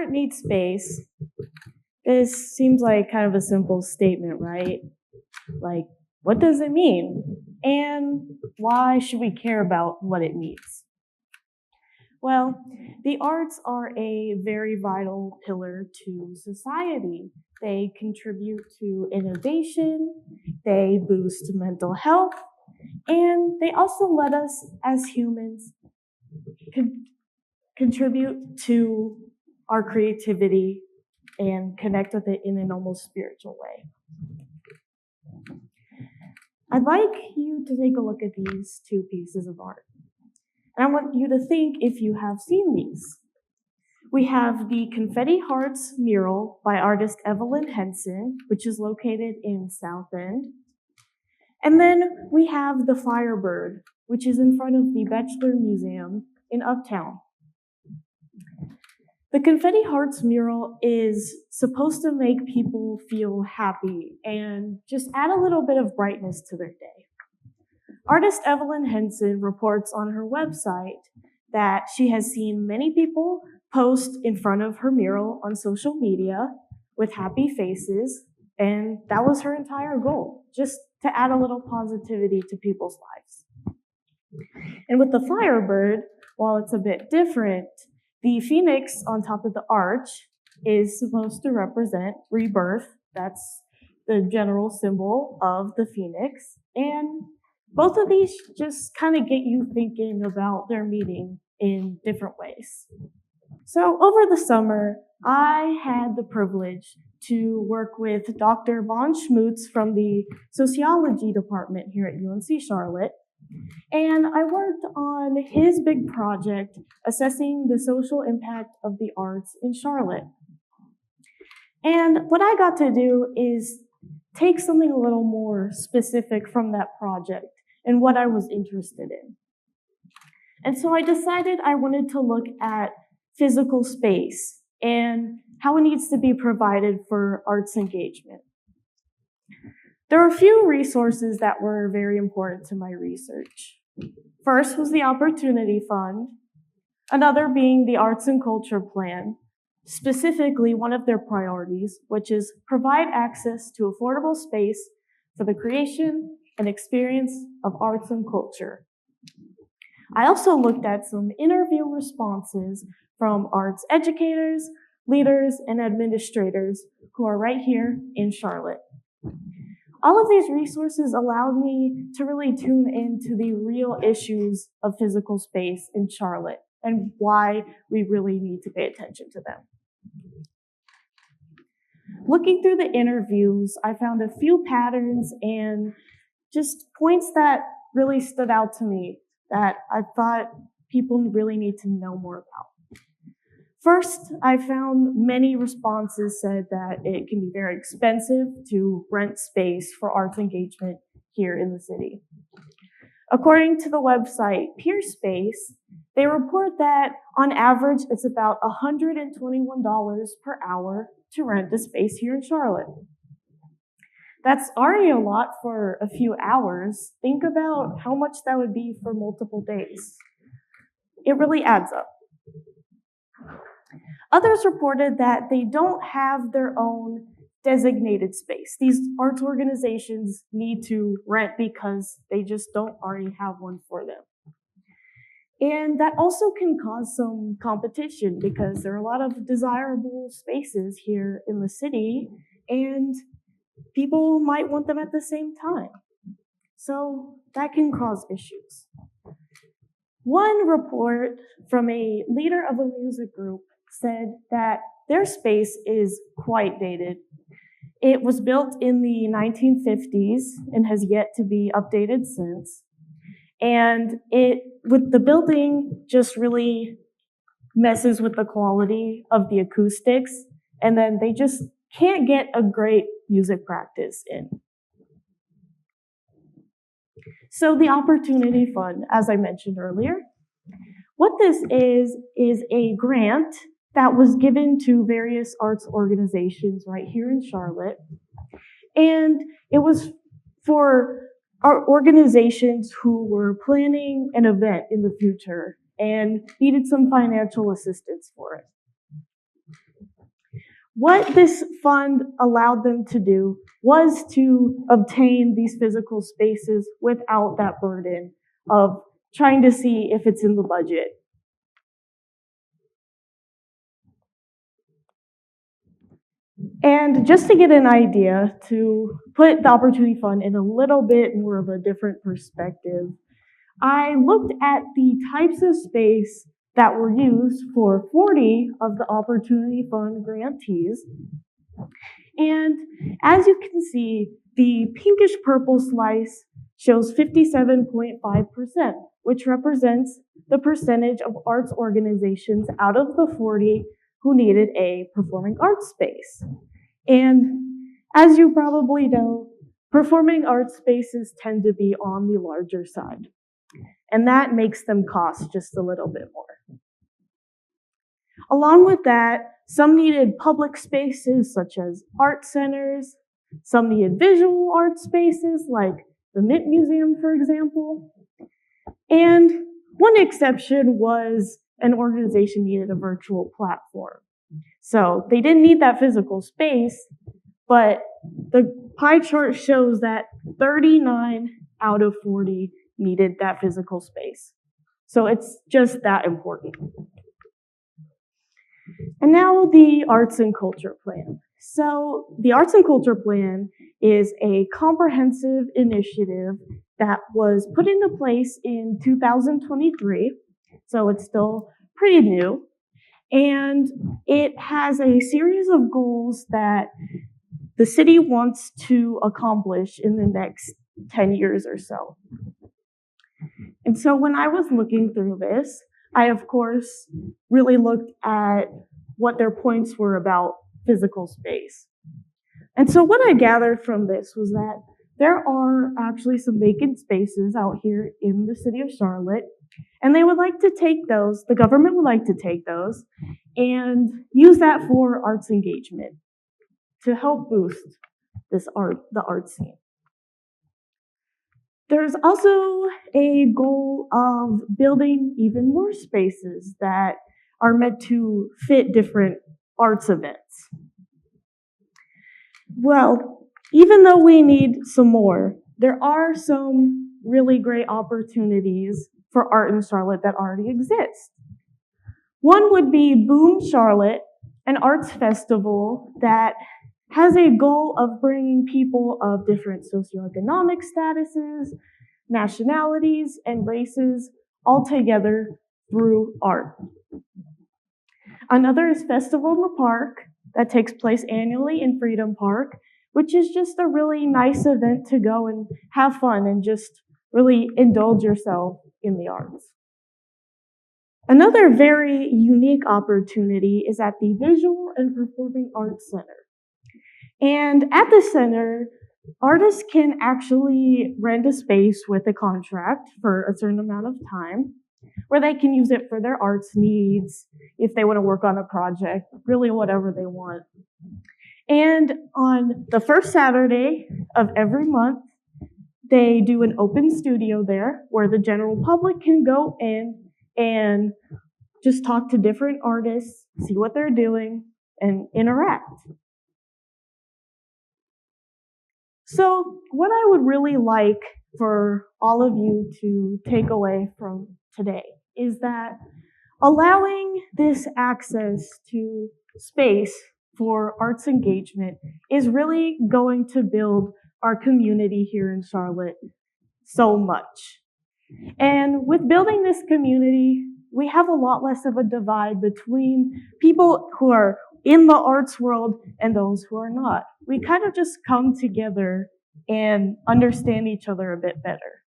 art needs space. This seems like kind of a simple statement, right? Like, what does it mean? And why should we care about what it means? Well, the arts are a very vital pillar to society. They contribute to innovation, they boost mental health, and they also let us as humans contribute to our creativity and connect with it in an almost spiritual way. I'd like you to take a look at these two pieces of art. And I want you to think if you have seen these. We have the Confetti Hearts mural by artist Evelyn Henson, which is located in South End. And then we have the Firebird, which is in front of the Batchelor Museum in Uptown. The Confetti Hearts mural is supposed to make people feel happy and just add a little bit of brightness to their day. Artist Evelyn Henson reports on her website that she has seen many people post in front of her mural on social media with happy faces, and that was her entire goal, just to add a little positivity to people's lives. And with the Firebird, while it's a bit different, the phoenix on top of the arch is supposed to represent rebirth. That's the general symbol of the phoenix. And both of these just kind of get you thinking about their meaning in different ways. So over the summer, I had the privilege to work with Dr. Von Schmutz from the Sociology department here at UNC Charlotte. And I worked on his big project assessing the social impact of the arts in Charlotte. And what I got to do is take something a little more specific from that project and what I was interested in. And so I decided I wanted to look at physical space and how it needs to be provided for arts engagement. There are a few resources that were very important to my research. First was the Opportunity Fund, another being the Arts and Culture Plan, specifically one of their priorities, which is provide access to affordable space for the creation and experience of arts and culture. I also looked at some interview responses from arts educators, leaders, and administrators who are right here in Charlotte. All of these resources allowed me to really tune into the real issues of physical space in Charlotte and why we really need to pay attention to them. Looking through the interviews, I found a few patterns and just points that really stood out to me that I thought people really need to know more about. First, I found many responses said that it can be very expensive to rent space for arts engagement here in the city. According to the website PeerSpace, they report that on average, it's about $121 per hour to rent a space here in Charlotte. That's already a lot for a few hours. Think about how much that would be for multiple days. It really adds up. Others reported that they don't have their own designated space. These arts organizations need to rent because they just don't already have one for them. And that also can cause some competition because there are a lot of desirable spaces here in the city and people might want them at the same time. So that can cause issues. One report from a leader of a music group said that their space is quite dated. It was built in the 1950s and has yet to be updated since. And the building just really messes with the quality of the acoustics, and then they just can't get a great music practice in. So the Opportunity Fund, as I mentioned earlier, what this is a grant that was given to various arts organizations right here in Charlotte. And it was for our organizations who were planning an event in the future and needed some financial assistance for it. What this fund allowed them to do was to obtain these physical spaces without that burden of trying to see if it's in the budget. And just to get an idea, to put the Opportunity Fund in a little bit more of a different perspective, I looked at the types of space that were used for 40 of the Opportunity Fund grantees. And as you can see, the pinkish purple slice shows 57.5%, which represents the percentage of arts organizations out of the 40 who needed a performing arts space. And as you probably know, performing arts spaces tend to be on the larger side. And that makes them cost just a little bit more. Along with that, some needed public spaces such as art centers. Some needed visual art spaces like the Mint Museum, for example. And one exception was an organization needed a virtual platform. So they didn't need that physical space, but the pie chart shows that 39 out of 40 needed that physical space. So it's just that important. And now the Arts and Culture Plan. So the Arts and Culture Plan is a comprehensive initiative that was put into place in 2023. So it's still pretty new. And it has a series of goals that the city wants to accomplish in the next 10 years or so. And so when I was looking through this, I, of course, really looked at what their points were about physical space. And so what I gathered from this was that there are actually some vacant spaces out here in the city of Charlotte, and they would like to take those, the government would like to take those, and use that for arts engagement to help boost the art scene. There's also a goal of building even more spaces that are meant to fit different arts events. Well, even though we need some more, there are some really great opportunities for art in Charlotte that already exist. One would be Boom Charlotte, an arts festival that has a goal of bringing people of different socioeconomic statuses, nationalities, and races all together through art. Another is Festival in the Park that takes place annually in Freedom Park, which is just a really nice event to go and have fun and just really indulge yourself in the arts. Another very unique opportunity is at the Visual and Performing Arts Center. And at the center, artists can actually rent a space with a contract for a certain amount of time, where they can use it for their arts needs, if they want to work on a project, really whatever they want. And on the first Saturday of every month, they do an open studio there where the general public can go in and just talk to different artists, see what they're doing, and interact. So what I would really like for all of you to take away from today is that allowing this access to space for arts engagement is really going to build our community here in Charlotte so much. And with building this community, we have a lot less of a divide between people who are in the arts world and those who are not. We kind of just come together and understand each other a bit better.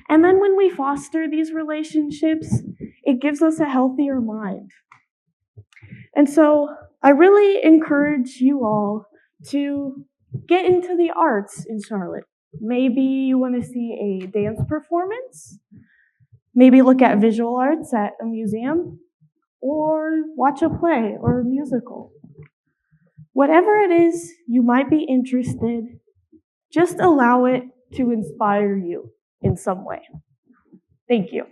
And then when we foster these relationships, it gives us a healthier mind. And so I really encourage you all to get into the arts in Charlotte. Maybe you want to see a dance performance, maybe look at visual arts at a museum, or watch a play or a musical. Whatever it is you might be interested, just allow it to inspire you in some way. Thank you.